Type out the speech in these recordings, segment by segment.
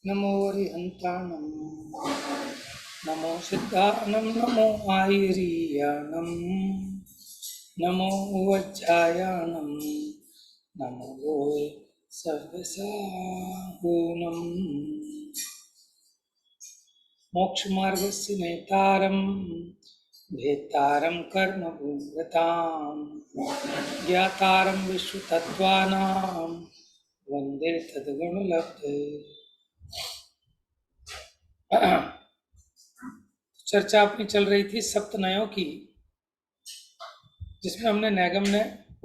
नमो हरिहन्ताणं नमो सिद्धानं नमो आयर्याणं नमो वज्रायाणं नमो सर्वसाहूनं मोक्षमार्गस्य नेतारं भेत्तारं कर्मभूगतां ज्ञातारं विश्वतत्त्वानां वन्दे तद्गुणलब्धे। चर्चा अपनी चल रही थी सप्तनयों की, जिसमें हमने नैगम ने,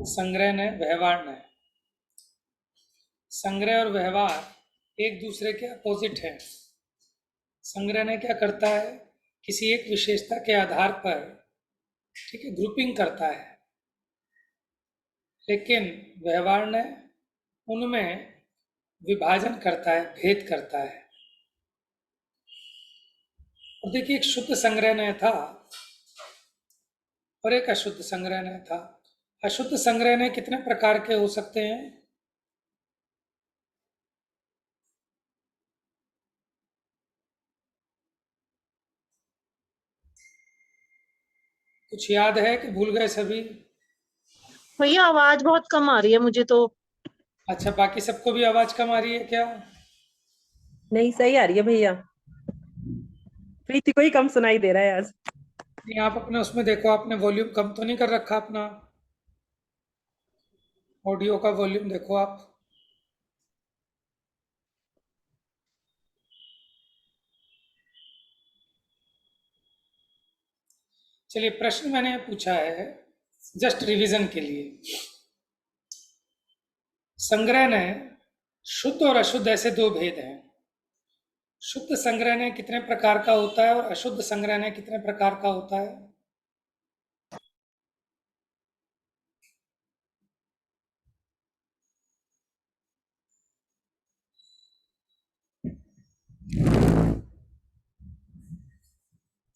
संग्रह ने, व्यवहार ने। संग्रह और व्यवहार एक दूसरे के अपोजिट हैं। संग्रह ने क्या करता है, किसी एक विशेषता के आधार पर, ठीक है, ग्रुपिंग करता है, लेकिन व्यवहार ने उनमें विभाजन करता है, भेद करता है। और देखिए, एक शुद्ध संग्रहणय था और एक अशुद्ध संग्रहणय था। अशुद्ध संग्रहणय कितने प्रकार के हो सकते हैं? कुछ याद है कि भूल गए सभी? भैया आवाज बहुत कम आ रही है मुझे तो। अच्छा, बाकी सबको भी आवाज कम आ रही है क्या? नहीं, सही आ रही है भैया। प्रीति को ही कम सुनाई दे रहा है आज। नहीं, आप अपने उसमें देखो, आपने वॉल्यूम कम तो नहीं कर रखा अपना? ऑडियो का वॉल्यूम देखो आप। चलिए, प्रश्न मैंने पूछा है जस्ट रिवीजन के लिए। संग्रहणय, शुद्ध और अशुद्ध ऐसे दो भेद हैं। शुद्ध संग्रहणय कितने प्रकार का होता है और अशुद्ध संग्रहणय कितने प्रकार का होता है?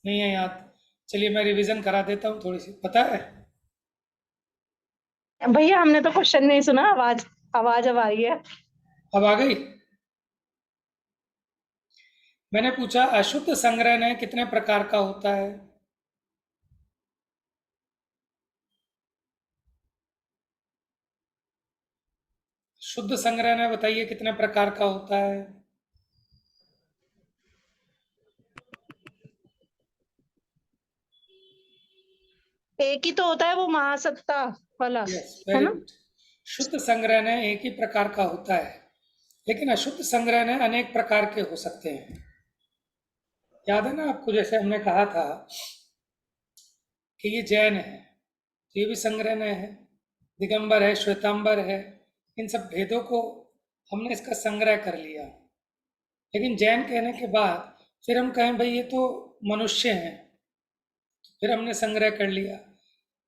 नहीं है याद? चलिए मैं रिवीजन करा देता हूँ, थोड़ी सी पता है। भैया हमने तो क्वेश्चन नहीं सुना। आवाज आवाज अब आ रही है। अब आ गई? मैंने पूछा अशुद्ध संग्रहणय कितने प्रकार का होता है? शुद्ध संग्रहणय बताइए कितने प्रकार का होता है? एक ही तो होता है, वो महासत्ता वाला, यस, है वेरी ना? गुड। शुद्ध संग्रहणय एक ही प्रकार का होता है, लेकिन अशुद्ध संग्रहणय अनेक प्रकार के हो सकते हैं। याद है ना आपको, जैसे हमने कहा था कि ये जैन है, तो ये भी संग्रहणय है। दिगंबर है, श्वेतांबर है, इन सब भेदों को हमने इसका संग्रह कर लिया। लेकिन जैन कहने के बाद फिर हम कहें भाई ये तो मनुष्य हैं, तो फिर हमने संग्रह कर लिया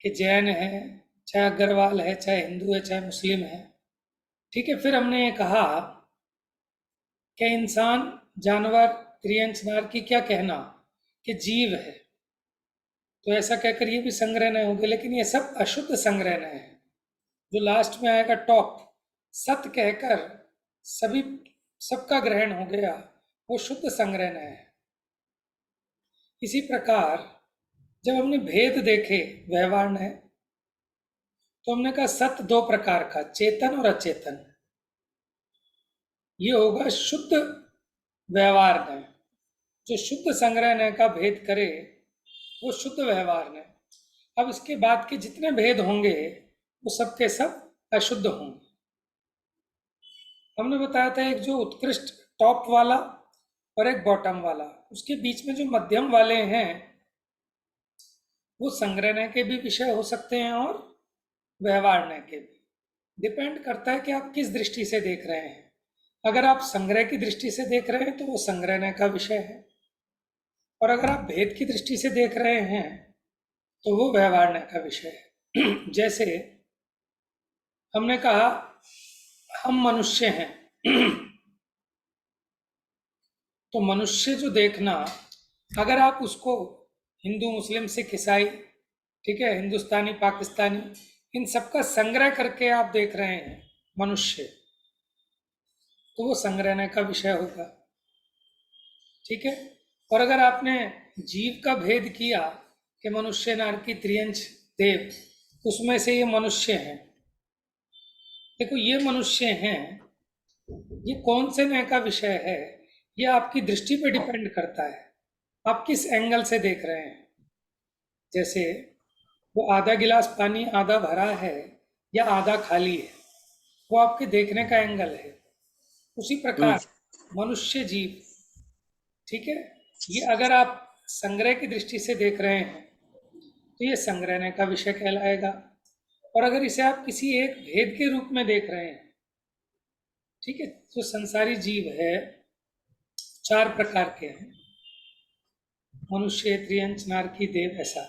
कि जैन है, चाहे अग्रवाल है, चाहे हिंदू है, चाहे मुस्लिम है। ठीक है, फिर हमने ये कहा कि इंसान, जानवर, त्रियंच नार की क्या कहना कि जीव है, तो ऐसा कहकर ये भी संग्रहणय हो गए। लेकिन ये सब अशुद्ध संग्रहणय है। जो लास्ट में आएगा टॉप, सत्य कहकर सभी, सबका ग्रहण हो गया, वो शुद्ध संग्रहणय है। इसी प्रकार जब हमने भेद देखे व्यवहार में, तो हमने कहा सत्य दो प्रकार का, चेतन और अचेतन। ये होगा शुद्ध व्यवहार में। जो शुद्ध संग्रहणय का भेद करे वो शुद्ध व्यवहार में। अब इसके बाद के जितने भेद होंगे वो सब के सब अशुद्ध होंगे। हमने बताया था एक जो उत्कृष्ट टॉप वाला और एक बॉटम वाला, उसके बीच में जो मध्यम वाले हैं वो संग्रहणय के भी विषय हो सकते हैं और व्यवहारण्य के भी। डिपेंड करता है कि आप किस दृष्टि से देख रहे हैं। अगर आप संग्रह की दृष्टि से देख रहे हैं तो वो संग्रहणय का विषय है, और अगर आप भेद की दृष्टि से देख रहे हैं तो वो व्यवहारण्य का विषय है। जैसे हमने कहा हम मनुष्य हैं, तो मनुष्य जो देखना, अगर आप उसको हिंदू, मुस्लिम, सिख, ईसाई, ठीक है, हिंदुस्तानी, पाकिस्तानी, इन सबका संग्रह करके आप देख रहे हैं मनुष्य, तो वो संग्रहणय का विषय होगा। ठीक है। और अगर आपने जीव का भेद किया कि मनुष्य नारकी त्रियंच देव, उसमें से ये मनुष्य हैं, देखो ये मनुष्य हैं, ये कौन से न्याय का विषय है, ये आपकी दृष्टि पे डिपेंड करता है, आप किस एंगल से देख रहे हैं। जैसे वो आधा गिलास पानी आधा भरा है या आधा खाली है, वो आपके देखने का एंगल है। उसी प्रकार मनुष्य जीव, ठीक है, ये अगर आप संग्रह की दृष्टि से देख रहे हैं तो ये संग्रहण का विषय कहलाएगा। और अगर इसे आप किसी एक भेद के रूप में देख रहे हैं, ठीक है, जो संसारी जीव है 4 प्रकार के हैं, मनुष्य, त्रियंच, नारकी, देव, ऐसा,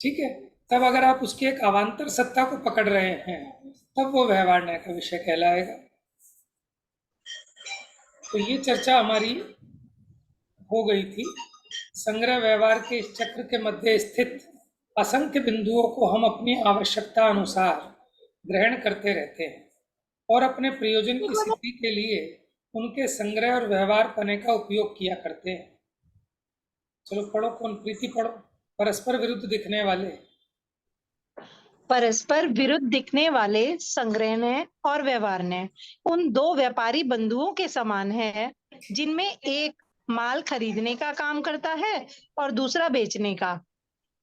ठीक है। तब अगर आप उसकी एक अवान्तर सत्ता को पकड़ रहे हैं तब वो व्यवहार न्याय का विषय कहलाएगा। तो ये चर्चा हमारी हो गई थी। संग्रह व्यवहार के इस चक्र के मध्य स्थित असंख्य बिंदुओं को हम अपनी आवश्यकता अनुसार ग्रहण करते रहते हैं और अपने प्रयोजन की सिद्धि के लिए उनके संग्रह और व्यवहार पने का उपयोग किया करते हैं। चलो पढ़ो, कौन प्रीति पढ़ो। परस्पर विरुद्ध दिखने वाले, परस्पर विरुद्ध दिखने वाले संग्रहणय और व्यवहारण्य उन दो व्यापारी बंधुओं के समान है, जिनमें एक माल खरीदने का काम करता है और दूसरा बेचने का।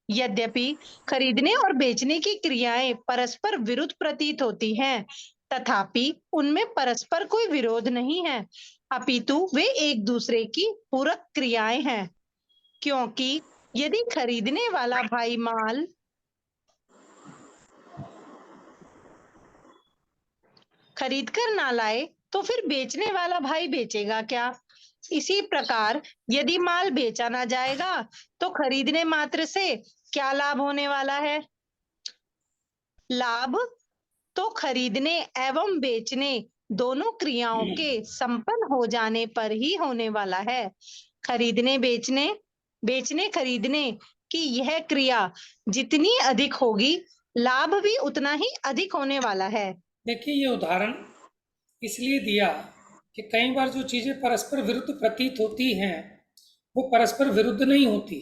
यद्यपि खरीदने और बेचने की क्रियाएं परस्पर विरुद्ध प्रतीत होती हैं, तथापि उनमें परस्पर कोई विरोध नहीं है, अपितु वे एक दूसरे की पूरक क्रियाएं हैं। क्योंकि यदि खरीदने वाला भाई माल खरीद कर ना लाए तो फिर बेचने वाला भाई बेचेगा क्या? इसी प्रकार यदि माल बेचा ना जाएगा तो खरीदने मात्र से क्या लाभ होने वाला है? लाभ तो खरीदने एवं बेचने दोनों क्रियाओं के संपन्न हो जाने पर ही होने वाला है। खरीदने बेचने, बेचने खरीदने की यह क्रिया जितनी अधिक होगी, लाभ भी उतना ही अधिक होने वाला है। देखिए ये उदाहरण इसलिए दिया कि कई बार जो चीज़ें परस्पर विरुद्ध प्रतीत होती हैं वो परस्पर विरुद्ध नहीं होती,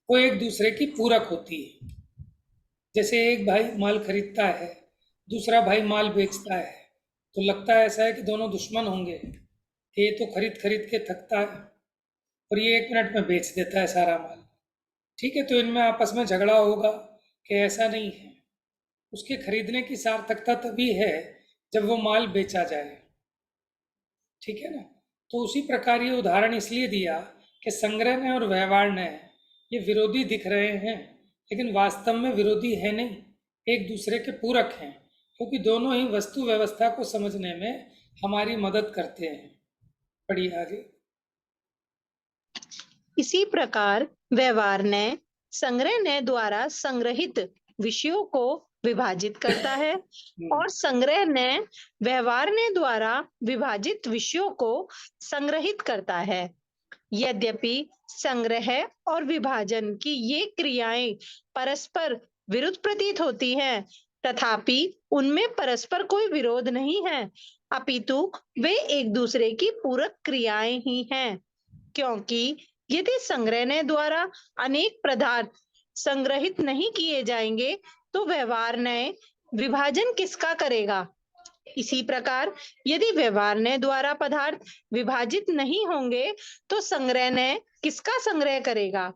वो एक दूसरे की पूरक होती है। जैसे एक भाई माल खरीदता है, दूसरा भाई माल बेचता है, तो लगता है ऐसा है कि दोनों दुश्मन होंगे कि ये तो खरीद खरीद के थकता है और ये 1 मिनट में बेच देता है सारा माल, ठीक है, तो इनमें आपस में झगड़ा होगा कि ऐसा नहीं है। उसके खरीदने की सार्थकता तभी है जब वो माल बेचा जाए, ठीक है ना। तो उसी प्रकार ये उदाहरण इसलिए दिया कि संग्रह ने और व्यवहार ने ये विरोधी दिख रहे हैं, लेकिन वास्तव में विरोधी है नहीं, एक दूसरे के पूरक हैं, क्योंकि दोनों ही वस्तु व्यवस्था को समझने में हमारी मदद करते हैं। पढ़िए आगे। इसी प्रकार व्यवहार ने संग्रह ने द्वारा संग्रहित विषयों को विभाजित करता है और संग्रह ने व्यवहार ने द्वारा विभाजित विषयों को संग्रहित करता है। यद्यपि संग्रह और विभाजन की ये क्रियाएं परस्पर विरुद्ध प्रतीत होती हैं, तथापि उनमें परस्पर कोई विरोध नहीं है, अपितु वे एक दूसरे की पूरक क्रियाएं ही हैं। क्योंकि यदि संग्रहण द्वारा अनेक पदार्थ संग्रहित नहीं किए जाएंगे तो व्यवहार न्याय विभाजन किसका करेगा? इसी प्रकार यदि व्यवहार न्याय द्वारा पदार्थ विभाजित नहीं होंगे तो संग्रह न्याय किसका संग्रह करेगा?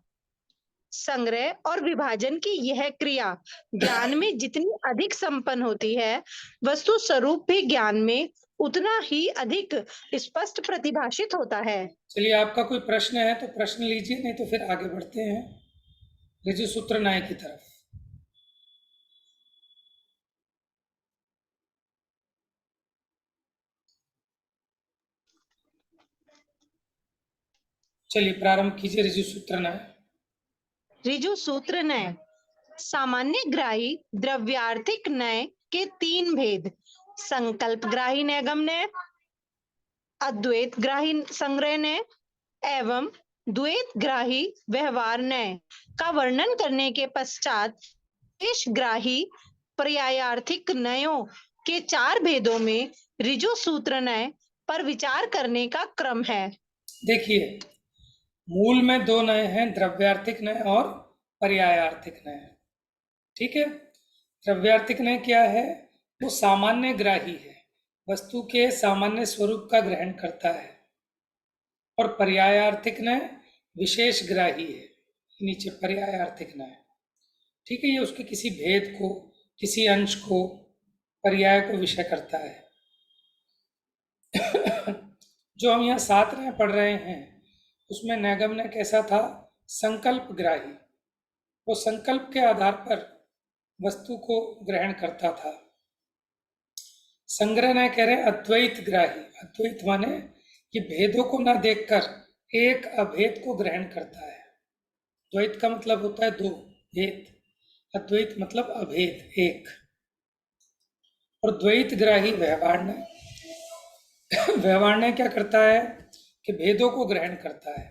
संग्रह और विभाजन की यह क्रिया ज्ञान में जितनी अधिक संपन्न होती है, वस्तु स्वरूप भी ज्ञान में उतना ही अधिक स्पष्ट प्रतिभाषित होता है। चलिए आपका कोई प्रश्न है तो प्रश्न लीजिए, नहीं तो फिर आगे बढ़ते हैं ऋजु सूत्र न्याय की तरफ। चलिए प्रारंभ कीजिए ऋजु सूत्र न्याय। ऋजु सूत्र न्याय सामान्य ग्राही द्रव्यार्थिक न्याय के 3 भेद, संकल्प ग्राही नैगम न्याय, अद्वैत ग्राही संग्रह न्याय एवं द्वैत ग्राही व्यवहार न्याय का वर्णन करने के पश्चात शेष ग्राही पर्यायार्थिक न्यायों के 4 भेदों में ऋजु सूत्र न्याय पर विचार करने का क्रम है। देखिए मूल में दो नए हैं, द्रव्यार्थिक नय और पर्यायार्थिक नय। ठीक है, द्रव्यार्थिक नय क्या है? वो सामान्य ग्राही है, वस्तु के सामान्य स्वरूप का ग्रहण करता है। और पर्यायार्थिक नय विशेष ग्राही है, नीचे पर्यायार्थिक नय। ठीक है, ये उसके किसी भेद को, किसी अंश को, पर्याय को विषय करता है। जो हम यहाँ 7 नय पढ़ रहे हैं उसमें नैगम नय कैसा था? संकल्प ग्राही। वो संकल्प के आधार पर वस्तु को ग्रहण करता था। संग्रह नय कह रहे हैं अद्वैत ग्राही। अद्वैत माने कि भेदों को न देखकर एक अभेद को ग्रहण करता है। द्वैत का मतलब होता है दो, भेद। अद्वैत मतलब अभेद, एक। और द्वैत ग्राही व्यवहारण्य। व्यवहारण्य क्या करता है कि भेदों को ग्रहण करता है।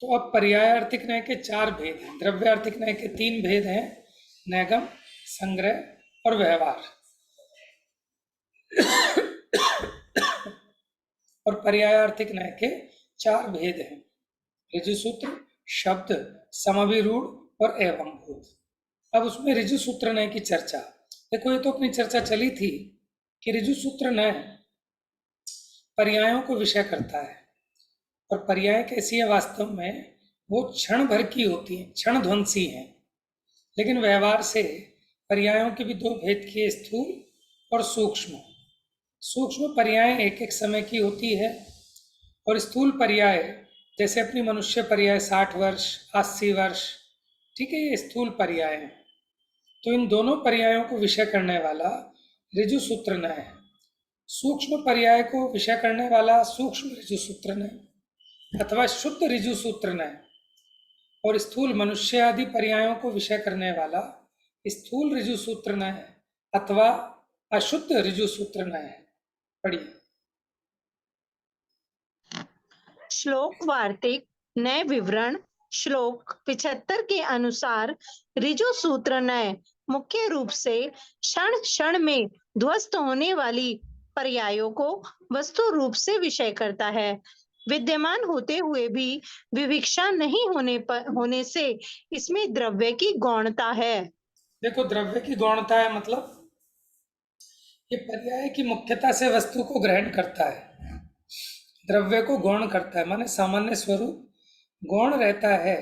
तो अब पर्यायार्थिक नय के 4 भेद हैं, द्रव्यार्थिक नय के 3 भेद हैं, नैगम, संग्रह और व्यवहार। और पर्यायार्थिक नय के 4 भेद हैं, ऋजु सूत्र, शब्द, समभिरूढ़ और एवं भूत। अब उसमें ऋजु सूत्र नय की चर्चा। देखो, ये तो अपनी चर्चा चली थी कि ऋजु सूत्र नय पर्यायों को विषय करता है। और पर्याय कैसी है? वास्तव में वो क्षण भर की होती है, क्षण ध्वंसी है। लेकिन व्यवहार से पर्यायों के भी 2 भेद किए, स्थूल और सूक्ष्म। सूक्ष्म पर्याय एक एक समय की होती है, और स्थूल पर्याय जैसे अपनी मनुष्य पर्याय 60 वर्ष, 80 वर्ष, ठीक है, ये स्थूल पर्याय हैं। तो इन दोनों पर्यायों को विषय करने वाला ऋजु सूत्र नय है। सूक्ष्म पर्याय को विषय करने वाला सूक्ष्म ऋजु सूत्र नय अथवा शुद्ध ऋजु सूत्र नय, और स्थूल मनुष्य आदि पर्यायों को विषय करने वाला स्थूल ऋजु सूत्र नय अथवा अशुद्ध ऋजु सूत्र नय है। पढ़िए। श्लोक वार्तिक नय विवरण। श्लोक 75 के अनुसार ऋजु सूत्र नय मुख्य रूप से क्षण क्षण में ध्वस्त होने वाली पर्यायों को वस्तु रूप से विषय करता है। विद्यमान होते हुए भी विविक्षा नहीं होने से इसमें द्रव्य की गौणता है। देखो, द्रव्य की गौणता है मतलब ये पर्याय की मुख्यता से वस्तु को ग्रहण करता है, द्रव्य को गौण करता है, माने सामान्य स्वरूप गौण रहता है,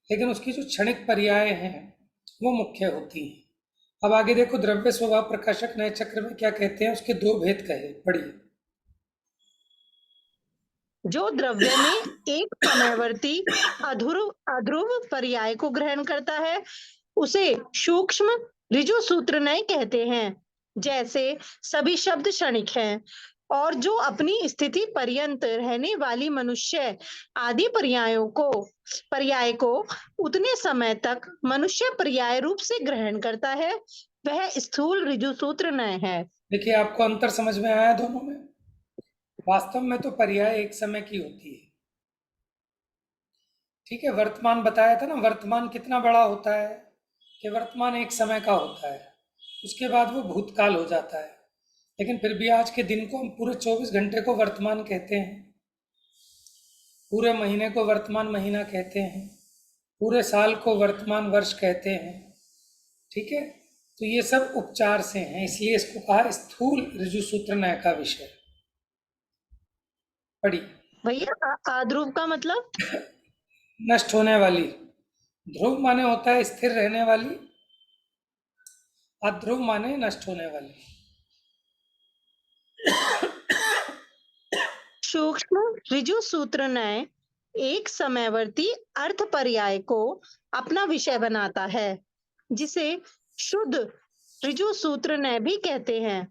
लेकिन उसकी जो क्षणिक पर्याय हैं वो मुख्य होती हैं। अब आगे देखो, द्रव्य स्वभाव प्रकाशक नय चक्र में क्या कहते हैं, उसके 2 भेद कहे। पढ़िए। जो द्रव्य में एक समयवर्ती अध्रुव पर्याय को ग्रहण करता है उसे सूक्ष्म ऋजु सूत्र नय कहते हैं। जैसे सभी शब्द क्षणिक हैं, और जो अपनी स्थिति पर्यंत रहने वाली मनुष्य आदि पर्याय को उतने समय तक मनुष्य पर्याय रूप से ग्रहण करता है, वह स्थूल ऋजु सूत्र नय है। देखिए, आपको अंतर समझ में आया दोनों में? वास्तव में तो पर्याय एक समय की होती है। ठीक है, वर्तमान बताया था ना, वर्तमान कितना बड़ा होता है कि वर्तमान एक समय का होता है, उसके बाद वो भूतकाल हो जाता है। लेकिन फिर भी आज के दिन को हम पूरे 24 घंटे को वर्तमान कहते हैं, पूरे महीने को वर्तमान महीना कहते हैं, पूरे साल को वर्तमान वर्ष कहते हैं। ठीक है, तो ये सब उपचार से हैं, इसलिए इसको कहा स्थूल ऋजु सूत्र नय का विषय। पढ़िए। भैया, अध्रुव का मतलब? नष्ट होने वाली। ध्रुव माने होता है स्थिर रहने वाली, अध्रुव माने नष्ट होने वाली। सूक्ष्म ऋजु सूत्र नय एक समयवर्ती अर्थ पर्याय को अपना विषय बनाता है, जिसे शुद्ध ऋजु सूत्र नय भी कहते हैं।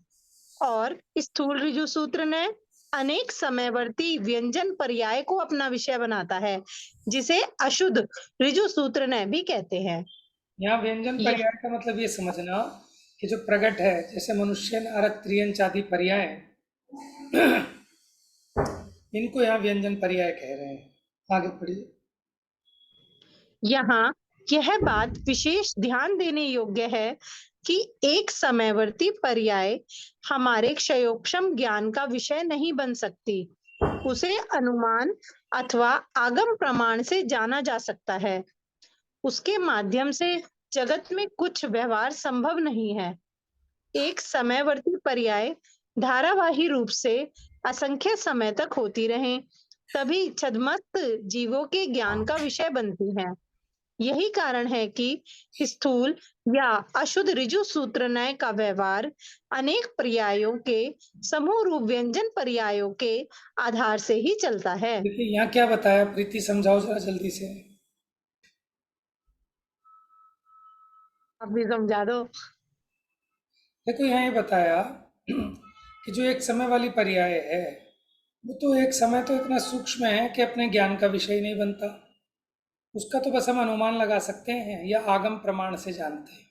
और स्थूल ऋजु सूत्र नय अनेक समयवर्ती व्यंजन पर्याय को अपना विषय बनाता है, जिसे अशुद्ध ऋजु सूत्र नय भी कहते हैं। यहाँ व्यंजन पर्याय का मतलब ये समझना कि जो प्रगट है, जैसे मनुष्य, नारद, त्रियंच आदि पर्याय, इनको यहाँ व्यंजन पर्याय कह रहे हैं। आगे पढ़िए। यहाँ यह बात विशेष ध्यान देने योग्य है कि एक समयवर्ती पर्याय हमारे क्षयोक्षम ज्ञान का विषय नहीं बन सकती। उसे अनुमान अथवा आगम प्रमाण से जाना जा सकता है। उसके माध्यम से जगत में कुछ व्यवहार संभव नहीं है। एक समयवर्ती पर्याय धारावाही रूप से असंख्य समय तक होती रहे, तभी छद्मस्त जीवों के ज्ञान का विषय बनती है। यही कारण है कि स्थूल या अशुद्ध ऋजु सूत्र नय का व्यवहार अनेक पर्यायों के समूह रूप व्यंजन पर्यायों के आधार से ही चलता है। देखिए यहाँ क्या बताया, प्रीति समझाओ जरा जल्दी से। आप भी समझा दो। देखो यहाँ ये बताया कि जो एक समय वाली पर्याय है वो तो एक समय तो इतना सूक्ष्म है कि अपने ज्ञान का विषय नहीं बनता। उसका तो बस हम अनुमान लगा सकते हैं या आगम प्रमाण से जानते हैं,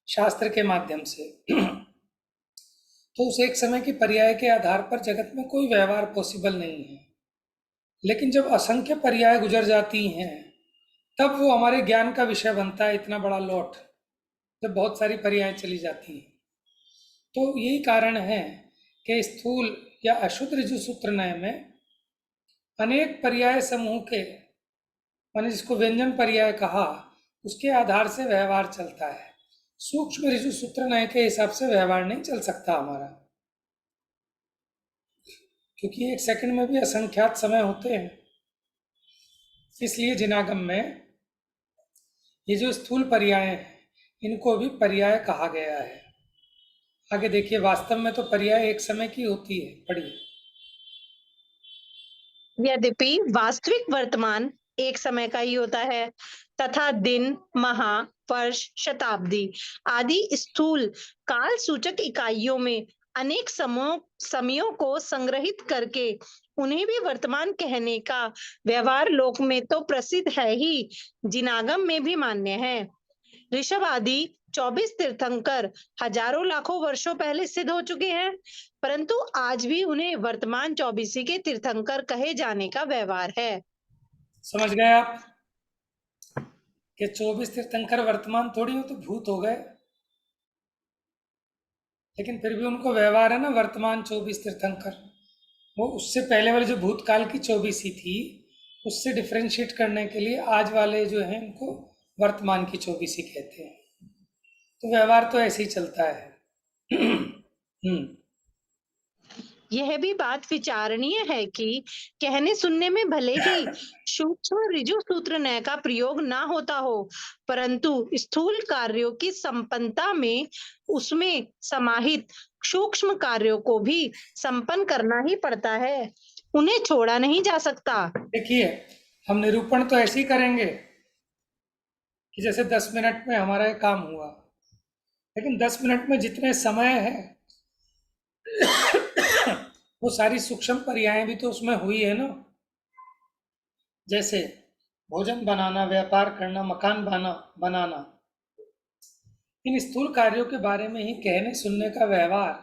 शास्त्र के माध्यम से। तो उस एक समय की पर्याय के आधार पर जगत में कोई व्यवहार पॉसिबल नहीं है। लेकिन जब असंख्य पर्याय गुजर जाती हैं तब वो हमारे ज्ञान का विषय बनता है, इतना बड़ा लॉट जब बहुत सारी पर्याय चली जाती हैं। तो यही कारण है कि स्थूल या अशुद्ध ऋजु सूत्र नय में अनेक पर्याय समूह के, मैंने जिसको व्यंजन पर्याय कहा, उसके आधार से व्यवहार चलता है। सूक्ष्म ऋजु सूत्र नय के हिसाब से व्यवहार नहीं चल सकता हमारा, क्योंकि एक सेकंड में भी असंख्यात समय होते हैं। इसलिए जिनागम में ये जो स्थूल पर्याय हैं इनको भी पर्याय कहा गया है। आगे देखिए, वास्तव में तो पर्याय एक समय की होती है। पढ़िए। यद्यपि वास्तविक वर्तमान एक समय का ही होता है तथा दिन, माह, वर्ष, शताब्दी आदि स्थूल काल सूचक इकाइयों में अनेक समयों को संग्रहित करके उन्हें भी वर्तमान कहने का व्यवहार लोक में तो प्रसिद्ध है ही, जिनागम में भी मान्य है। ऋषभ आदि 24 तीर्थंकर हजारों लाखों वर्षों पहले सिद्ध हो चुके हैं, परंतु आज भी उन्हें वर्तमान 24 के तीर्थंकर कहे जाने का व्यवहार है। समझ गए आप कि 24 तीर्थंकर वर्तमान थोड़ी हो तो भूत हो गए, लेकिन फिर भी उनको व्यवहार है ना वर्तमान 24 तीर्थंकर। वो उससे पहले वाले जो भूतकाल की 24 ही थी उससे डिफ्रेंशिएट करने के लिए आज वाले जो हैं उनको वर्तमान की 24 ही कहते हैं। तो व्यवहार तो ऐसे ही चलता है। यह भी बात विचारणीय है कि कहने सुनने में भले ही सूक्ष्म ऋजु सूत्र नय का प्रयोग ना होता हो, परंतु स्थूल कार्यों की संपन्नता में उसमें समाहित सूक्ष्म कार्यों को भी संपन्न करना ही पड़ता है, उन्हें छोड़ा नहीं जा सकता। देखिए, हम निरूपण तो ऐसे ही करेंगे कि जैसे 10 मिनट में हमारा ये काम हुआ, लेकिन 10 मिनट में जितने समय है वो सारी सूक्ष्म पर्यायें भी तो उसमें हुई है ना। जैसे भोजन बनाना, व्यापार करना, मकान बनाना, इन स्थूल कार्यों के बारे में ही कहने सुनने का व्यवहार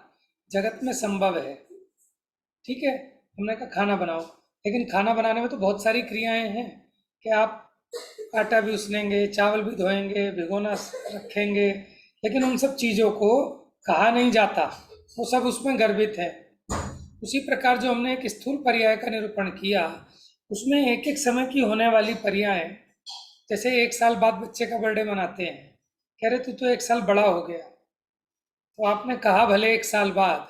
जगत में संभव है। ठीक है, हमने कहा खाना बनाओ, लेकिन खाना बनाने में तो बहुत सारी क्रियाएं हैं कि आप आटा भी उसनेंगे, चावल भी धोएंगे, भिगोना रखेंगे, लेकिन उन सब चीज़ों को कहा नहीं जाता, वो सब उसमें गर्भित है। उसी प्रकार जो हमने एक स्थूल पर्याय का निरूपण किया उसमें एक एक समय की होने वाली पर्याय, जैसे 1 साल बाद बच्चे का बर्थडे मनाते हैं, कह रहे तू तो 1 साल बड़ा हो गया, तो आपने कहा भले 1 साल बाद,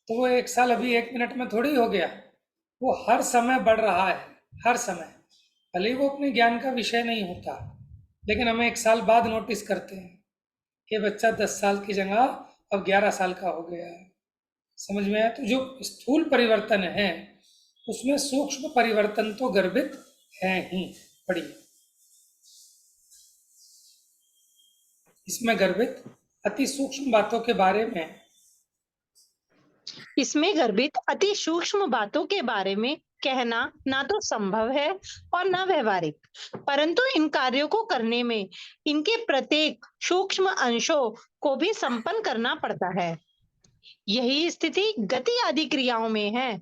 तो वो 1 साल अभी 1 मिनट में थोड़ी हो गया, वो हर समय बढ़ रहा है, हर समय। भले ही वो अपने ज्ञान का विषय नहीं होता, लेकिन हमें 1 साल बाद नोटिस करते हैं कि बच्चा 10 साल की जगह अब 11 साल का हो गया है। समझ में आया? तो जो स्थूल परिवर्तन है उसमें सूक्ष्म परिवर्तन तो गर्भित है ही। पढ़िए, इसमें गर्भित अति सूक्ष्म बातों के बारे में, इसमें गर्भित अति सूक्ष्म बातों के बारे में कहना ना तो संभव है और ना व्यवहारिक, परंतु इन कार्यों को करने में इनके प्रत्येक सूक्ष्म अंशों को भी संपन्न करना पड़ता है। यही स्थिति गति आदि क्रियाओं में है।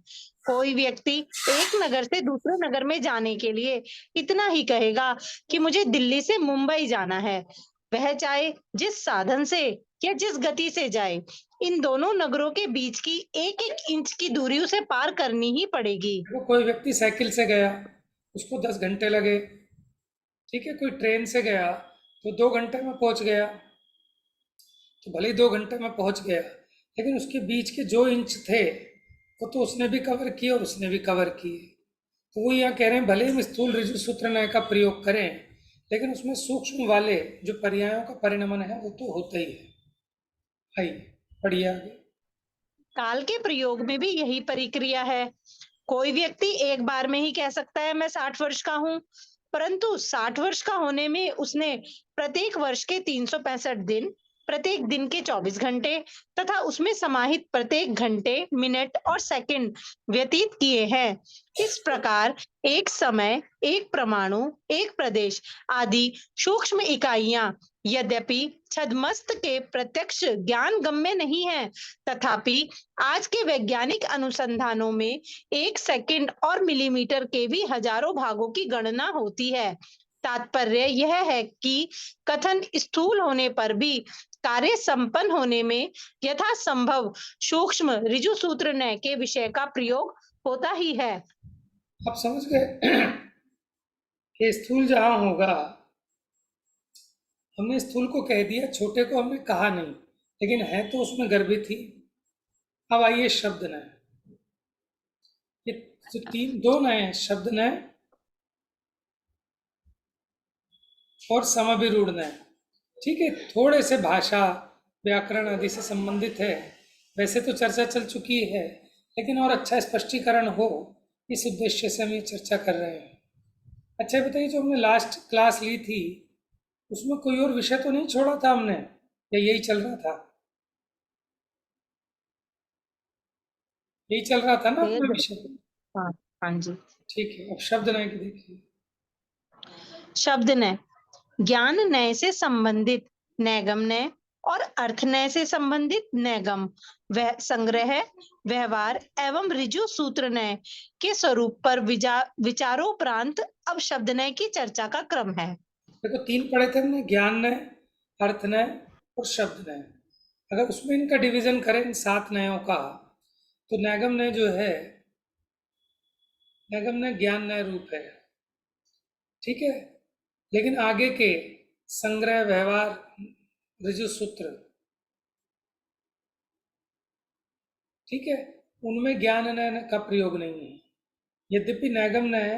कोई व्यक्ति एक नगर से दूसरे नगर में जाने के लिए इतना ही कहेगा कि मुझे दिल्ली से मुंबई जाना है, वह चाहे जिस साधन से या जिस गति से जाए, इन दोनों नगरों के बीच की 1-1 इंच की दूरी उसे पार करनी ही पड़ेगी। देखो, कोई व्यक्ति साइकिल से गया, उसको 10 घंटे लगे, ठीक है। कोई ट्रेन से गया तो 2 घंटे में पहुंच गया, तो भले ही 2 घंटे में पहुंच गया, लेकिन उसके बीच के जो इंच थे वो तो उसने भी कवर किए और उसने भी कवर किए। तो वो यहाँ कह रहे हैं, भले ही हम स्थूल ऋजु सूत्र न्याय का प्रयोग करें, लेकिन उसमें सूक्ष्म वाले जो पर्यायों का परिणमन है वो तो होता ही है। आइए पढ़िए आगे। काल के प्रयोग में भी यही प्रक्रिया है। कोई व्यक्ति एक बार में ही कह सकता है मैं 60 वर्ष का हूँ, परंतु 60 वर्ष का होने में उसने प्रत्येक वर्ष के 365 दिन, प्रत्येक दिन के 24 घंटे तथा उसमें समाहित प्रत्येक घंटे, मिनट और सेकंड व्यतीत किए हैं। इस प्रकार एक समय, एक परमाणु, एक प्रदेश आदि सूक्ष्म इकाइयां यद्यपि छद्मस्त के प्रत्यक्ष ज्ञान गम्य नहीं है, तथापि आज के वैज्ञानिक अनुसंधानों में 1 सेकंड और मिलीमीटर के भी हजारों भागों की गणना होती है। तात्पर्य यह है कि कथन स्थूल होने पर भी कार्य संपन्न होने में यथासंभव सूक्ष्म ऋजु सूत्र न्याय के विषय का प्रयोग होता ही है। आप समझ गए कि स्थूल जहां होगा, हमने स्थूल को कह दिया, छोटे को हमने कहा नहीं, लेकिन है तो उसमें गर्भित ही। अब आइए शब्द नय। ये जो दो नए हैं, शब्द नय और समभिरूढ़ नय, ठीक है, थोड़े से भाषा व्याकरण आदि से संबंधित है। वैसे तो चर्चा चल चुकी है, लेकिन और अच्छा स्पष्टीकरण हो, इस उद्देश्य से हम ये चर्चा कर रहे हैं। अच्छा बताइए, जो हमने लास्ट क्लास ली थी उसमें कोई और विषय तो नहीं छोड़ा था हमने, या यही चल रहा था? यही चल रहा था ना अपना विषय? हाँ, हाँ जी। ठीक है, अब शब्द नय की देखिए। शब्द नय ज्ञान नय से संबंधित नैगम नय और अर्थ नय से संबंधित नैगम, वह संग्रह, व्यवहार एवं ऋजु सूत्र नय के स्वरूप पर विचारोपरांत अब शब्द नय की चर्चा का क्रम है। देखो, 3 पढ़े थे हमने, ज्ञान नय, अर्थ नय और शब्द नय। अगर उसमें इनका डिवीजन करें इन 7 नयों का, तो नैगम नय जो है, नैगम नय ज्ञान नय रूप है, ठीक है। लेकिन आगे के संग्रह, व्यवहार, ऋजु सूत्र, ठीक है, उनमें ज्ञान नय का प्रयोग नहीं है। यद्यपि नैगम नय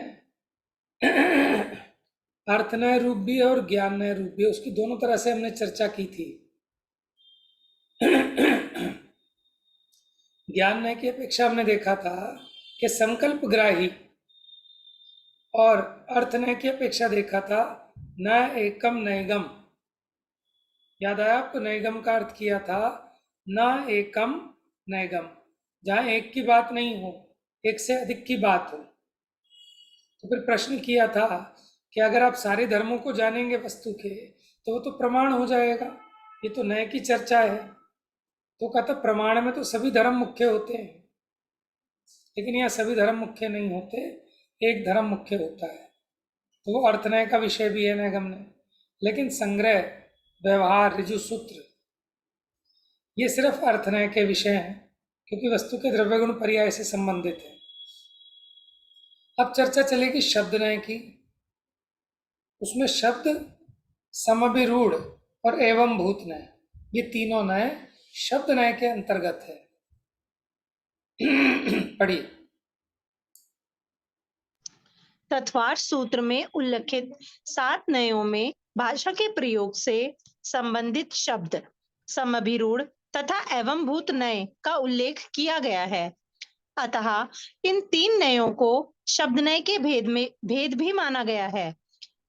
अर्थ नय रूप भी है और ज्ञान नय रूप भी है, उसकी दोनों तरह से हमने चर्चा की थी। ज्ञान नय की अपेक्षा हमने देखा था कि संकल्प ग्राही, और अर्थ नय की अपेक्षा देखा था न एकम नैगम। याद आया आपको? नैगम का अर्थ किया था न एकम नैगम, जहां एक की बात नहीं हो, एक से अधिक की बात हो। तो फिर प्रश्न किया था कि अगर आप सारे धर्मों को जानेंगे वस्तु के, तो वो तो प्रमाण हो जाएगा। ये तो नए की चर्चा है। तो कहता प्रमाण में तो सभी धर्म मुख्य होते हैं, लेकिन यहाँ सभी धर्म मुख्य नहीं होते, एक धर्म मुख्य होता है। तो वो अर्थनय का विषय भी है नैगम ने। लेकिन संग्रह, व्यवहार, ऋजु सूत्र, ये सिर्फ अर्थनय के विषय हैं, क्योंकि वस्तु के द्रव्य गुण पर्याय से संबंधित है। अब चर्चा चलेगी शब्द नय की। उसमें शब्द, समभिरूढ़ और एवं भूत नय, ये तीनों नय शब्द नय के अंतर्गत है। पढ़िए। तत्वार्थ सूत्र में उल्लेखित 7 नयों में भाषा के प्रयोग से संबंधित शब्द, समभिरूढ़ तथा एवं भूत नय का उल्लेख किया गया है। अतः इन 3 नयों को शब्द नय के भेद भी माना गया है,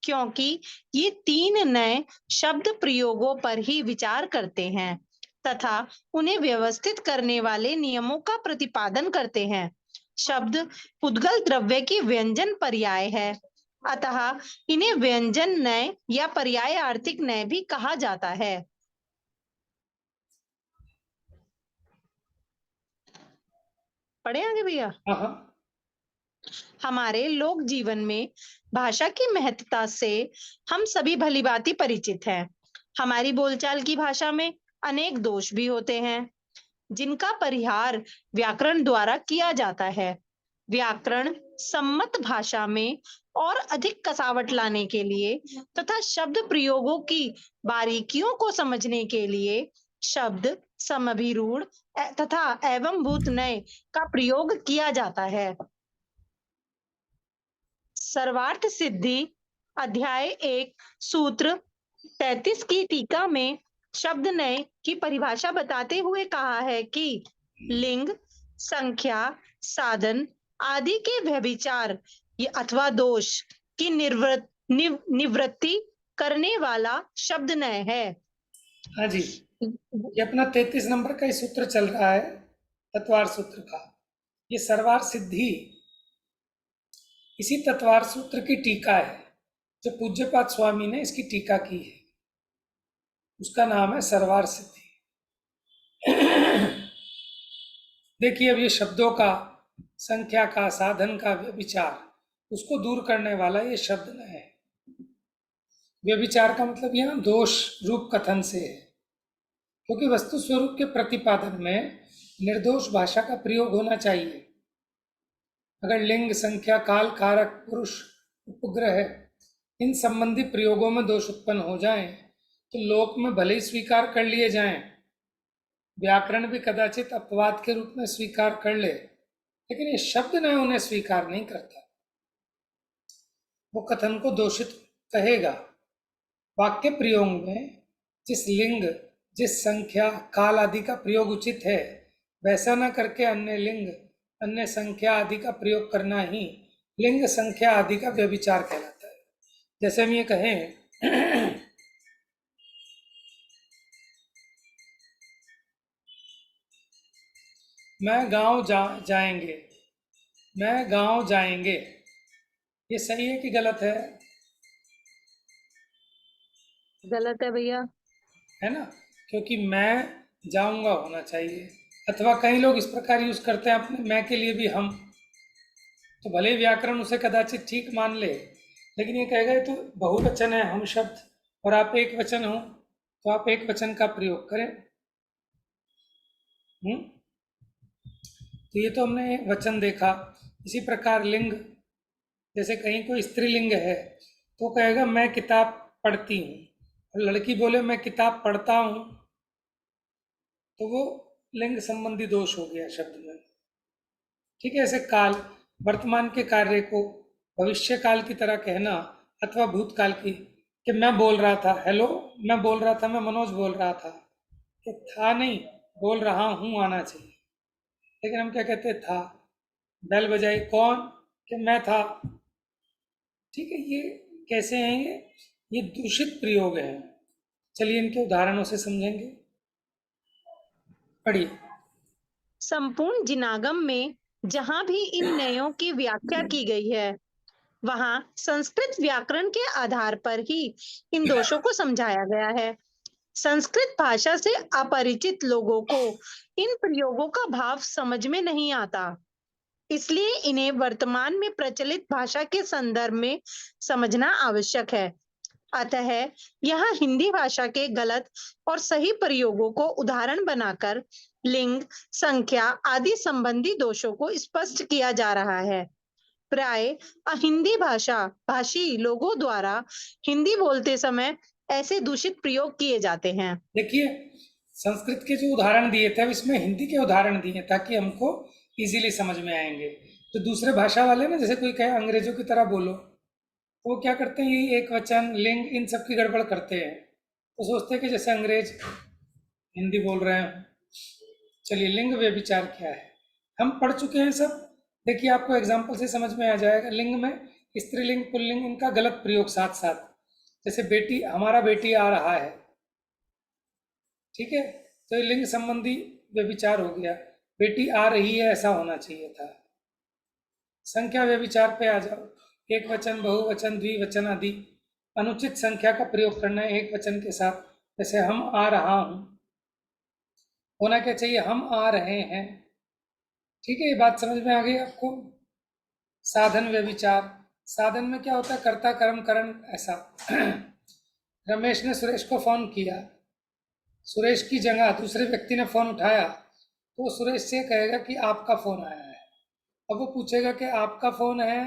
क्योंकि ये 3 नय शब्द प्रयोगों पर ही विचार करते हैं तथा उन्हें व्यवस्थित करने वाले नियमों का प्रतिपादन करते हैं। शब्द पुद्गल द्रव्य की व्यंजन पर्याय है, अतः इन्हें व्यंजन नय या पर्याय आर्थिक नय भी कहा जाता है। पढ़े आगे भैया? हमारे लोक जीवन में भाषा की महत्ता से हम सभी भलीभांति परिचित हैं। हमारी बोलचाल की भाषा में अनेक दोष भी होते हैं। जिनका परिहार व्याकरण द्वारा किया जाता है। व्याकरण सम्मत भाषा में और अधिक कसावट लाने के लिए तथा शब्द प्रयोगों की बारीकियों को समझने के लिए शब्द समभिरूढ़ तथा एवं भूत नय का प्रयोग किया जाता है। सर्वार्थ सिद्धि अध्याय 1 सूत्र 33 की टीका में शब्द नय की परिभाषा बताते हुए कहा है कि लिंग, संख्या, साधन आदि के व्यभिचार अथवा दोष की निवृत्ति करने वाला शब्द नय है। हाँ जी, ये अपना 33 नंबर का ही सूत्र चल रहा है, तत्वार सूत्र का। ये सर्वार सिद्धि इसी तत्वार सूत्र की टीका है, जो पूज्यपाद स्वामी ने इसकी टीका की है, उसका नाम है सर्वार सिद्धि। देखिए, अब ये शब्दों का, संख्या का, साधन का व्यभिचार, उसको दूर करने वाला ये शब्द न है। व्यभिचार का मतलब यहाँ दोष रूप कथन से है, क्योंकि वस्तु स्वरूप के प्रतिपादन में निर्दोष भाषा का प्रयोग होना चाहिए। अगर लिंग, संख्या, काल, कारक, पुरुष, उपग्रह इन संबंधी प्रयोगों में दोष उत्पन्न हो जाएं, तो लोक में भले ही स्वीकार कर लिए जाएं, व्याकरण भी कदाचित अपवाद के रूप में स्वीकार कर ले, लेकिन ये शब्द न उन्हें स्वीकार नहीं करता, वो कथन को दोषित कहेगा। वाक्य प्रयोग में जिस लिंग, जिस संख्या, काल आदि का प्रयोग उचित है, वैसा न करके अन्य लिंग, अन्य संख्या आदि का प्रयोग करना ही लिंग, संख्या आदि का व्यभिचार कहलाता है। जैसे हम ये कहें मैं गांव जाएंगे, मैं गांव जाएंगे, ये सही है कि गलत है? गलत है भैया। है ना, क्योंकि मैं जाऊंगा होना चाहिए। अथवा कई लोग इस प्रकार यूज करते हैं अपने मैं के लिए भी हम, तो भले ही व्याकरण उसे कदाचित ठीक मान ले, लेकिन ये कहेगा ये तो बहुवचन है हम शब्द, और आप एक वचन हो, तो आप एक वचन का प्रयोग करें। तो ये तो हमने वचन देखा। इसी प्रकार लिंग, जैसे कहीं कोई स्त्रीलिंग है तो कहेगा मैं किताब पढ़ती हूँ, और लड़की बोले मैं किताब पढ़ता हूँ, तो वो लिंग संबंधी दोष हो गया शब्द में। ठीक है। ऐसे काल, वर्तमान के कार्य को भविष्य काल की तरह कहना, अथवा भूतकाल की, कि मैं बोल रहा था, हेलो मैं बोल रहा था, मैं मनोज बोल रहा था, कि था नहीं, बोल रहा हूँ आना चाहिए, लेकिन हम क्या कहते था, बेल बजाई, कौन, कि मैं था। ठीक है, ये कैसे हैं, ये दूषित प्रयोग हैं। चलिए इनके उदाहरणों से समझेंगे, पढ़िए। संपूर्ण जिनागम में जहां भी इन नयों की व्याख्या की गई है, वहां संस्कृत व्याकरण के आधार पर ही इन दोषों को समझाया गया है। संस्कृत भाषा से अपरिचित लोगों को इन प्रयोगों का भाव समझ में नहीं आता, इसलिए इन्हें वर्तमान में प्रचलित भाषा के संदर्भ में समझना आवश्यक है। अतः यह हिंदी भाषा के गलत और सही प्रयोगों को उदाहरण बनाकर लिंग, संख्या आदि संबंधी दोषों को स्पष्ट किया जा रहा है। प्राय हिंदी भाषी लोगों द्वारा हिंदी बोलते समय ऐसे दूषित प्रयोग किए जाते हैं। देखिए, संस्कृत के जो उदाहरण दिए थे, अब इसमें हिंदी के उदाहरण दिए ताकि हमको इजीली समझ में आएंगे। तो दूसरे भाषा वाले ना, जैसे कोई कहे अंग्रेजों की तरह बोलो, तो वो क्या करते हैं, ये एक वचन, लिंग, इन सब की गड़बड़ करते हैं। तो सोचते हैं कि जैसे अंग्रेज हिंदी बोल रहे हैं। चलिए, लिंग व्यभिचार क्या है, हम पढ़ चुके हैं सब। देखिए, आपको एग्जाम्पल से समझ में आ जाएगा। लिंग में स्त्रीलिंग, पुल्लिंग, इनका गलत प्रयोग साथ साथ। जैसे बेटी, हमारा बेटी आ रहा है, ठीक है, तो ये लिंग संबंधी व्यभिचार हो गया। बेटी आ रही है ऐसा होना चाहिए था। संख्या व्यभिचार पे आ जाओ, एक वचन, बहुवचन, द्विवचन आदि अनुचित संख्या का प्रयोग करना है एक वचन के साथ। जैसे हम आ रहा हूं, होना क्या चाहिए, हम आ रहे हैं। ठीक है, ये बात समझ में आ गई आपको। साधन व्यभिचार, साधन में क्या होता है, कर्ता, कर्म, करण, ऐसा। रमेश ने सुरेश को फोन किया, सुरेश की जगह दूसरे व्यक्ति ने फोन उठाया, तो वो सुरेश से कहेगा कि आपका फोन आया है। अब वो पूछेगा कि आपका फोन है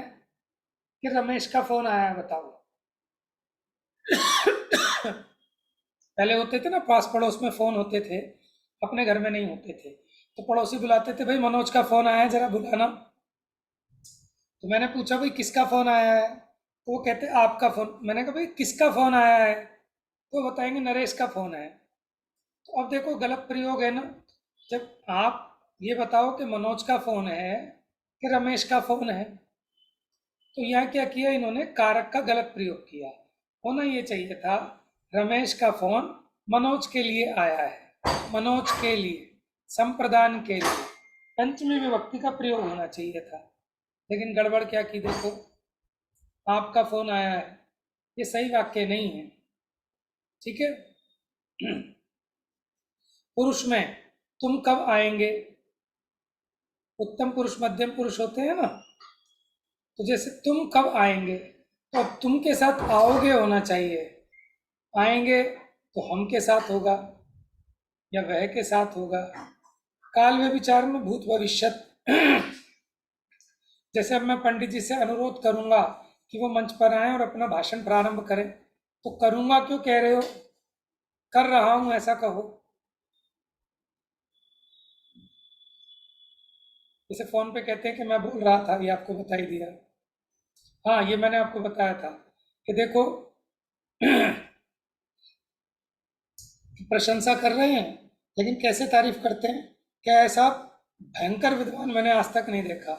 कि रमेश का फोन आया है, बताओ। पहले होते थे ना, पास पड़ोस में फोन होते थे, अपने घर में नहीं होते थे, तो पड़ोसी बुलाते थे, भाई मनोज का फोन आया है, जरा बुलाना। तो मैंने पूछा भाई किसका फोन आया है, तो वो कहते आपका फोन। मैंने कहा भाई किसका फोन आया है, तो वो बताएंगे नरेश का फोन है। तो अब देखो गलत प्रयोग है ना। जब आप ये बताओ कि मनोज का फोन है कि रमेश का फोन है, तो यहाँ क्या किया इन्होंने, कारक का गलत प्रयोग किया। होना ये चाहिए था रमेश का फोन मनोज के लिए आया है, मनोज के लिए, संप्रदान के लिए, पंचमी विभक्ति का प्रयोग होना चाहिए था। लेकिन गड़बड़ क्या की देखो, आपका फोन आया है, ये सही वाक्य नहीं है। ठीक है। पुरुष में तुम कब आएंगे, उत्तम पुरुष मध्यम पुरुष होते हैं ना, तो जैसे तुम कब आएंगे, तो अब तुम के साथ आओगे होना चाहिए, आएंगे तो हम के साथ होगा या वह के साथ होगा। काल में विचार में भूत भविष्यत। जैसे अब मैं पंडित जी से अनुरोध करूंगा कि वो मंच पर आए और अपना भाषण प्रारंभ करें, तो करूंगा क्यों कह रहे हो, कर रहा हूं ऐसा कहो। जैसे फोन पे कहते हैं कि मैं बोल रहा था, ये आपको बता ही दिया। हाँ, ये मैंने आपको बताया था कि देखो प्रशंसा कर रहे हैं, लेकिन कैसे तारीफ करते हैं, क्या ऐसा भयंकर विद्वान मैंने आज तक नहीं देखा।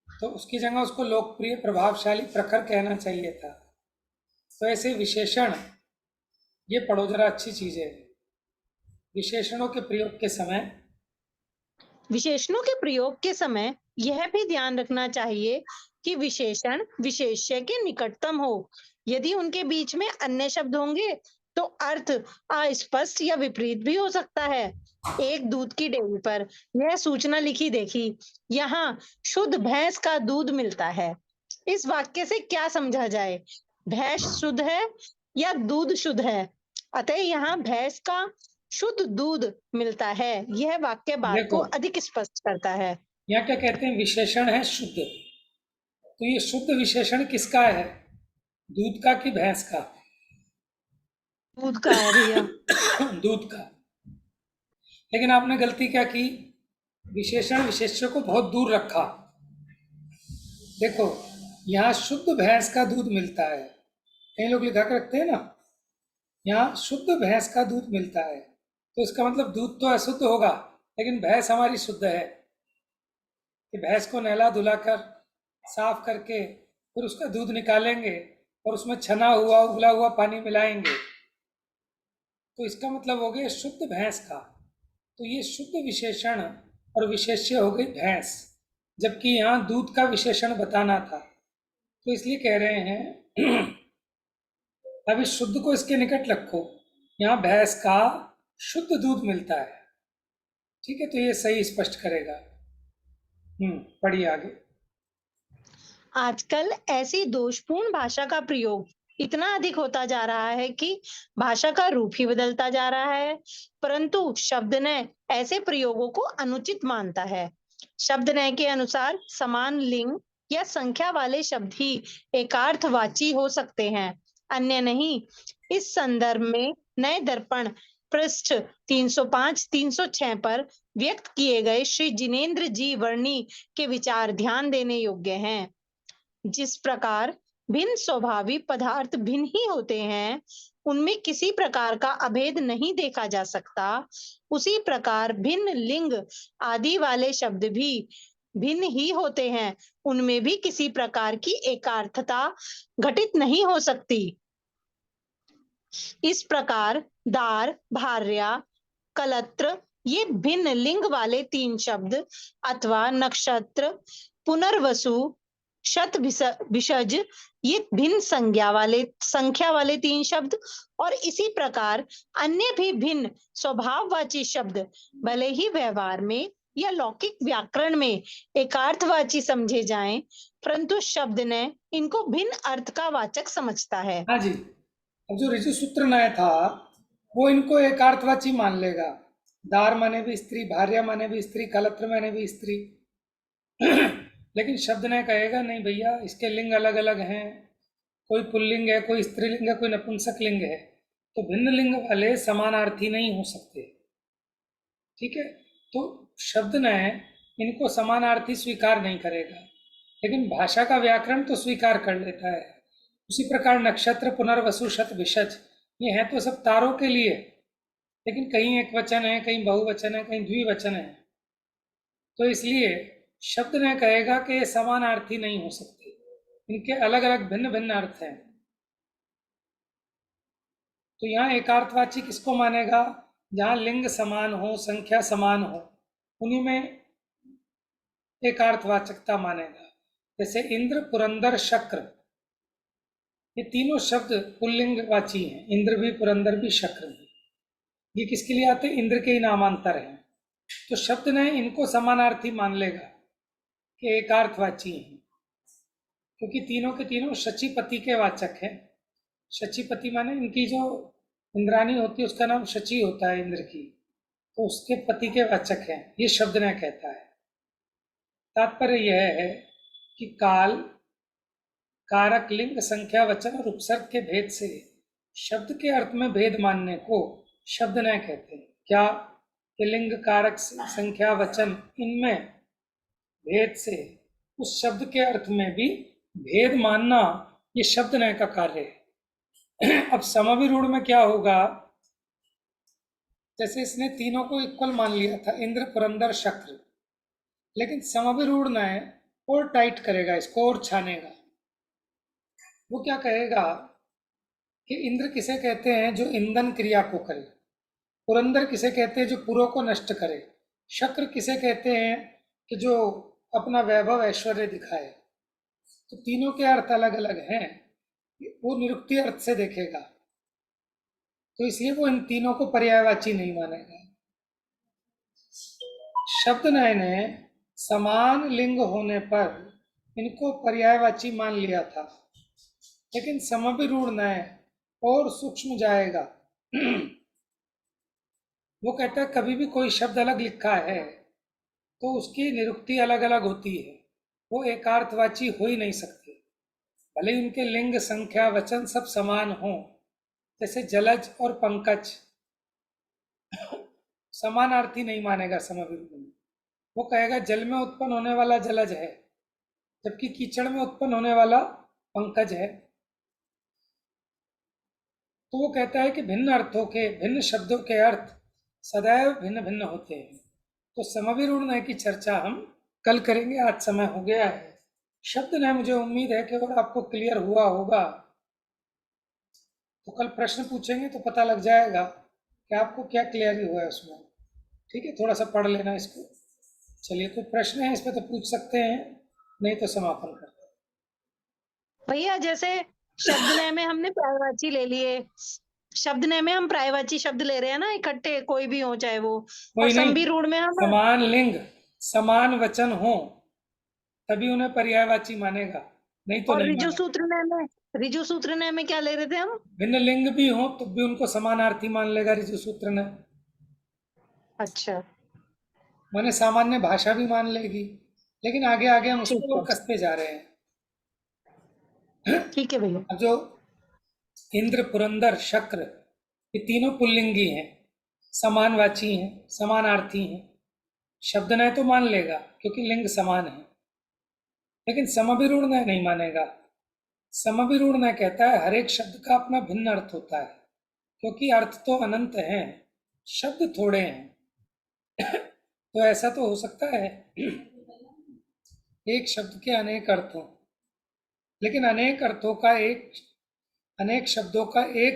तो उसकी जगह उसको लोकप्रिय, प्रभावशाली, प्रखर कहना चाहिए था। तो ऐसे विशेषण, ये पढ़ो जरा, अच्छी चीज है। विशेषणों के प्रयोग के समय, विशेषणों के प्रयोग के समय यह भी ध्यान रखना चाहिए कि विशेषण विशेष्य के निकटतम हो। यदि उनके बीच में अन्य शब्द होंगे तो अर्थ अस्पष्ट या विपरीत भी हो सकता है। एक दूध की डेयरी पर यह सूचना लिखी देखी, यहाँ शुद्ध भैंस का दूध मिलता है। इस वाक्य से क्या समझा जाए, भैंस शुद्ध है या दूध शुद्ध है? अतः यहाँ भैंस का शुद्ध दूध मिलता है, यह वाक्य बात को देखो अधिक स्पष्ट करता है। यहाँ क्या कहते हैं, विशेषण है शुद्ध। तो ये शुद्ध विशेषण किसका है, दूध का कि भैंस का? दूध का है भैया। दूध का। लेकिन आपने गलती क्या की, विशेषण विशेष्य को बहुत दूर रखा। देखो यहाँ शुद्ध भैंस का दूध मिलता है, कई लोग लिखा के रखते हैं ना, यहाँ शुद्ध भैंस का दूध मिलता है, तो इसका मतलब दूध तो अशुद्ध होगा, लेकिन भैंस हमारी शुद्ध है। कि भैंस को नहला धुलाकर साफ करके फिर उसका दूध निकालेंगे और उसमें छना हुआ उबला हुआ पानी मिलाएंगे, तो इसका मतलब हो गया शुद्ध भैंस का। तो ये शुद्ध विशेषण और विशेष्य हो गई भैंस, जबकि यहाँ दूध का विशेषण बताना था। तो इसलिए कह रहे हैं अब इस शुद्ध को इसके निकट रखो, यहाँ भैंस का शुद्ध दूध मिलता है। ठीक है, तो ये सही स्पष्ट करेगा। पढ़िए आगे। आजकल ऐसी दोषपूर्ण भाषा का प्रयोग इतना अधिक होता जा रहा है कि भाषा का रूप ही बदलता जा रहा है, परंतु शब्दनय ऐसे प्रयोगों को अनुचित मानता है। शब्दनय के अनुसार समान लिंग या संख्या वाले शब्द ही एकार्थवाची हो सकते हैं, अन्य नहीं। इस संदर्भ में नए दर्पण पृष्ठ 305-306 पर व्यक्त किए गए श्री जिनेन्द्र जी वर्णी के विचार ध्यान देने योग्य हैं। जिस प्रकार भिन्न स्वभावी पदार्थ भिन्न ही होते हैं, उनमें किसी प्रकार का अभेद नहीं देखा जा सकता, उसी प्रकार भिन्न लिंग आदि वाले शब्द भी भिन्न ही होते हैं, उनमें भी किसी प्रकार की एकार्थता घटित नहीं हो सकती। इस प्रकार दार, भार्या, कलत्र ये भिन्न लिंग वाले 3 शब्द अथवा नक्षत्र, पुनर्वसु, शत विसर्ज ये भिन्न संख्या वाले 3 शब्द, और इसी प्रकार अन्य भी भिन्न स्वभाववाची शब्द भले ही व्यवहार में या लौकिक व्याकरण में एकार्थवाची समझे जाएं, परंतु शब्द ने इनको भिन्न अर्थ का वाचक समझता है। हाँ जी, अब जो ऋजु सूत्र न्याय था वो इनको एकार्थवाची मान लेगा, दार माने भी स्त्री, भार्या माने भी स्त्री, कलत्र माने भी स्त्री। लेकिन शब्द ने कहेगा नहीं भैया, इसके लिंग अलग अलग हैं, कोई पुल्लिंग है, कोई स्त्रीलिंग है, कोई नपुंसक लिंग है, तो भिन्न लिंग वाले समानार्थी नहीं हो सकते। ठीक है, तो शब्द ने इनको समानार्थी स्वीकार नहीं करेगा, लेकिन भाषा का व्याकरण तो स्वीकार कर लेता है। उसी प्रकार नक्षत्र, पुनर्वसु, शत, विषज, ये हैं तो सब तारों के लिए, लेकिन कहीं एक वचन है, कहीं बहुवचन है, कहीं द्विवचन है, तो इसलिए शब्द ने कहेगा कि ये समानार्थी नहीं हो सकते, इनके अलग अलग भिन्न भिन्न अर्थ हैं। तो यहाँ एकार्थवाची किसको मानेगा? जहाँ लिंग समान हो, संख्या समान हो, उन्हीं में एकार्थवाचकता मानेगा। जैसे इंद्र, पुरंदर, शक्र, ये तीनों शब्द पुल्लिंगवाची हैं। इंद्र भी, पुरंदर भी, शक्र भी, ये किसके लिए आते हैं? इंद्र के ही नामांतर हैं। तो शब्द ने इनको समानार्थी मान लेगा कि एकार्थवाची हैं, क्योंकि तीनों के तीनों शचीपति के वाचक हैं। शचीपति माने इनकी जो इंद्राणी होती है उसका नाम शची होता है, इंद्र की, तो उसके पति के वाचक हैं, ये शब्द ने कहता है। तात्पर्य यह है कि काल, कारक, लिंग, संख्या, वचन और उपसर्ग के भेद से शब्द के अर्थ में भेद मानने को शब्द ने कहते हैं। क्या कि लिंग, कारक, संख्या, वचन, इनमें भेद से उस शब्द के अर्थ में भी भेद मानना, ये शब्द ने का कार्य है। अब समविरूढ़ में क्या होगा? जैसे इसने तीनों को इक्वल मान लिया था, इंद्र, पुरंदर, शक्र, लेकिन समविरूढ़ ने और टाइट करेगा इसको और छानेगा। वो क्या कहेगा कि इंद्र किसे कहते हैं? जो ईंधन क्रिया को करे। पुरंदर किसे कहते हैं? जो पुरों को नष्ट करे। शक्र किसे कहते हैं? कि जो अपना वैभव ऐश्वर्य दिखाए। तो तीनों के अर्थ अलग अलग हैं, वो निरुक्ति अर्थ से देखेगा, तो इसलिए वो इन तीनों को पर्यायवाची नहीं मानेगा। शब्द न्याय ने समान लिंग होने पर इनको पर्यायवाची मान लिया था, लेकिन समविरूढ़ न्याय और सूक्ष्म जाएगा। वो कहता है कभी भी कोई शब्द अलग लिखा है तो उसकी निरुक्ति अलग अलग होती है, वो एकार्थवाची हो ही नहीं सकते, भले ही उनके लिंग, संख्या, वचन सब समान हो। जैसे जलज और पंकज समानार्थी नहीं मानेगा समविरूढ़ में। वो कहेगा जल में उत्पन्न होने वाला जलज है, जबकि कीचड़ में उत्पन्न होने वाला पंकज है। तो वो कहता है कि भिन्न अर्थों के, भिन्न शब्दों के अर्थ सदैव भिन्न भिन्न होते हैं। तो समविरूढ़ न्याय की चर्चा हम कल करेंगे, आज समय हो गया है। शब्द न्याय मुझे उम्मीद है कि अगर आपको क्लियर हुआ होगा तो कल प्रश्न पूछेंगे तो पता लग जाएगा कि आपको क्या क्लियर हुआ है उसमें। ठीक है, थोड़ा सा पढ़ लेना इसको। चलिए, कोई प्रश्न है इस पे तो पूछ सकते हैं, नहीं तो समापन करते हैं। भैया जैसे शब्द नय में हमने पर्यायवाची ले लिए, शब्द नय में हम पर्यायवाची शब्द ले रहे हैं ना इकट्ठे, कोई भी हो चाहे वो, और कोई नहीं, समविरूढ़ में हम समान लिंग, समान वचन हो तभी उन्हें पर्यायवाची मानेगा, नहीं तो और नहीं ऋजु मानेगा। सूत्र नय में, ऋजु सूत्र नय में क्या ले रहे थे हम? भिन्न लिंग भी हो तो भी उनको समानार्थी मान लेगा ऋजु सूत्र ने। अच्छा, माने सामान्य भाषा भी मान लेगी, लेकिन आगे आगे हम ठीक उसको है, और कसते जा रहे हैं। ठीक है भैया। अब जो इंद्र, पुरंदर, शक्र, ये तीनों पुल्लिंगी हैं, समानवाची हैं, समानार्थी हैं। शब्द नय तो मान लेगा क्योंकि लिंग समान है, लेकिन समविरूढ़ नय नहीं मानेगा। समविरूढ़ नय कहता है हर एक शब्द का अपना भिन्न अर्थ होता है, क्योंकि अर्थ तो अनंत हैं, शब्द थोड़े हैं। तो ऐसा तो हो सकता है एक शब्द के अनेक अर्थ हों, लेकिन अनेक अर्थों का एक, अनेक शब्दों का एक